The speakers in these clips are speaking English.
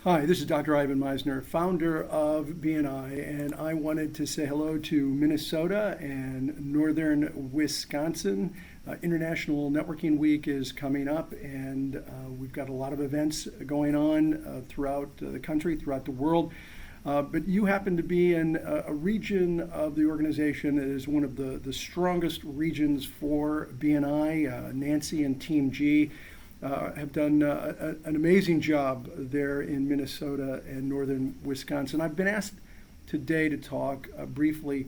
Hi, this is Dr. Ivan Misner, founder of BNI, and I wanted to say hello to Minnesota and Northern Wisconsin. International Networking Week is coming up, and we've got a lot of events going on throughout the country, throughout the world. But you happen to be in a region of the organization that is one of the strongest regions for BNI. Nancy and Team G have done an amazing job there in Minnesota and northern Wisconsin. I've been asked today to talk briefly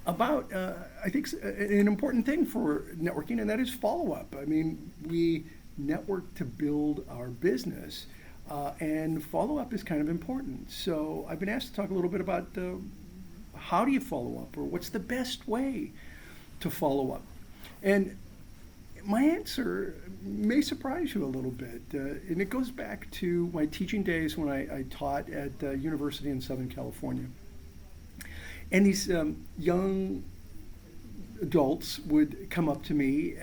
about, I think, an important thing for networking, and that is follow-up. I mean, we network to build our business, and follow-up is kind of important. So I've been asked to talk a little bit about how do you follow up, or what's the best way to follow up. And my answer may surprise you a little bit, and it goes back to my teaching days when I taught at a university in Southern California. And these young adults would come up to me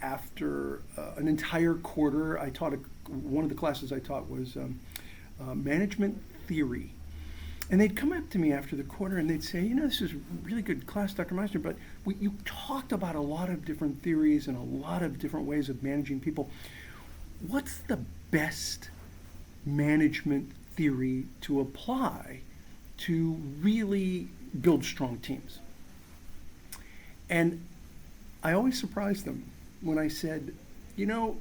after an entire quarter. One of the classes I taught was management theory. And they'd come up to me after the quarter and they'd say, this is a really good class, Dr. Meisner, but you talked about a lot of different theories and a lot of different ways of managing people. What's the best management theory to apply to really build strong teams? And I always surprised them when I said,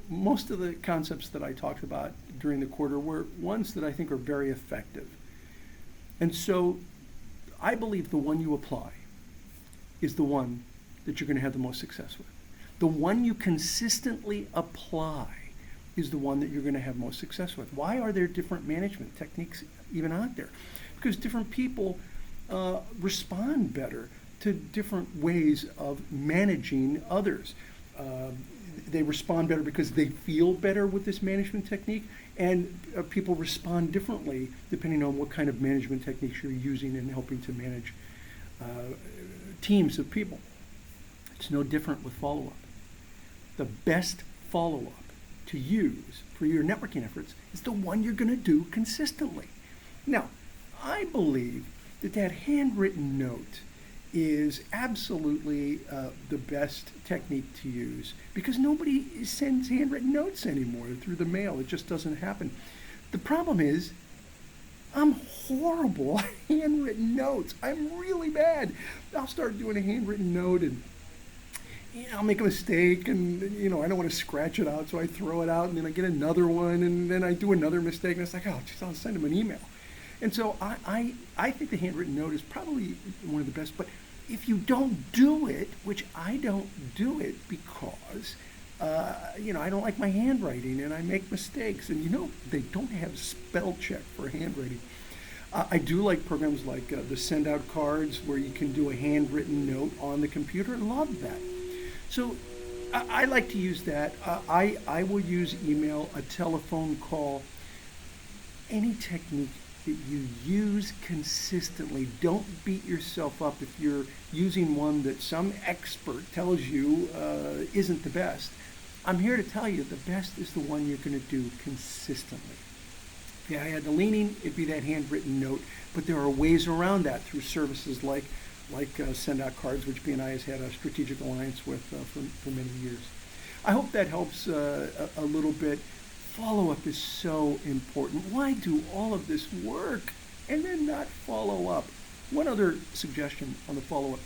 most of the concepts that I talked about during the quarter were ones that I think are very effective. And so I believe the one you apply is the one that you're going to have the most success with. The one you consistently apply is the one that you're going to have most success with. Why are there different management techniques even out there? Because different people respond better to different ways of managing others. They respond better because they feel better with this management technique, and people respond differently depending on what kind of management techniques you're using in helping to manage teams of people. It's no different with follow-up. The best follow-up to use for your networking efforts is the one you're going to do consistently. Now, I believe that handwritten note is absolutely the best technique to use, because nobody sends handwritten notes anymore through the mail. It just doesn't happen. The problem is, I'm horrible at handwritten notes. I'm really bad. I'll start doing a handwritten note and I'll make a mistake, and I don't want to scratch it out, so I throw it out, and then I get another one, and then I do another mistake, and it's like, I'll send them an email. And so I think the handwritten note is probably one of the best. But if you don't do it, which I don't do it because, I don't like my handwriting and I make mistakes. And they don't have spell check for handwriting. I do like programs like the send out cards where you can do a handwritten note on the computer. Love that. So I like to use that. I will use email, a telephone call, any technique that you use consistently. Don't beat yourself up if you're using one that some expert tells you isn't the best. I'm here to tell you the best is the one you're going to do consistently. If I had the leaning, it'd be that handwritten note, but there are ways around that through services like send out cards, which BNI has had a strategic alliance with for many years. I hope that helps a little bit. Follow-up is so important. Why do all of this work and then not follow up? One other suggestion on the follow-up.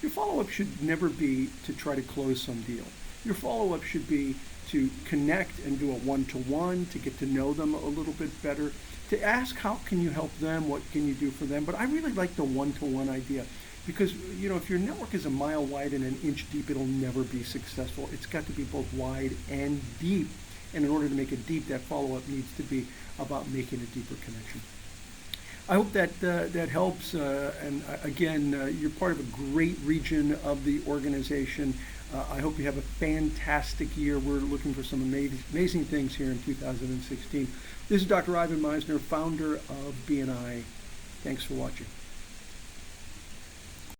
Your follow-up should never be to try to close some deal. Your follow-up should be to connect and do a one-to-one, to get to know them a little bit better, to ask how can you help them, what can you do for them. But I really like the one-to-one idea, because if your network is a mile wide and an inch deep, it'll never be successful. It's got to be both wide and deep. And in order to make it deep, that follow-up needs to be about making a deeper connection. I hope that helps. And again, you're part of a great region of the organization. I hope you have a fantastic year. We're looking for some amazing things here in 2016. This is Dr. Ivan Misner, founder of BNI. Thanks for watching.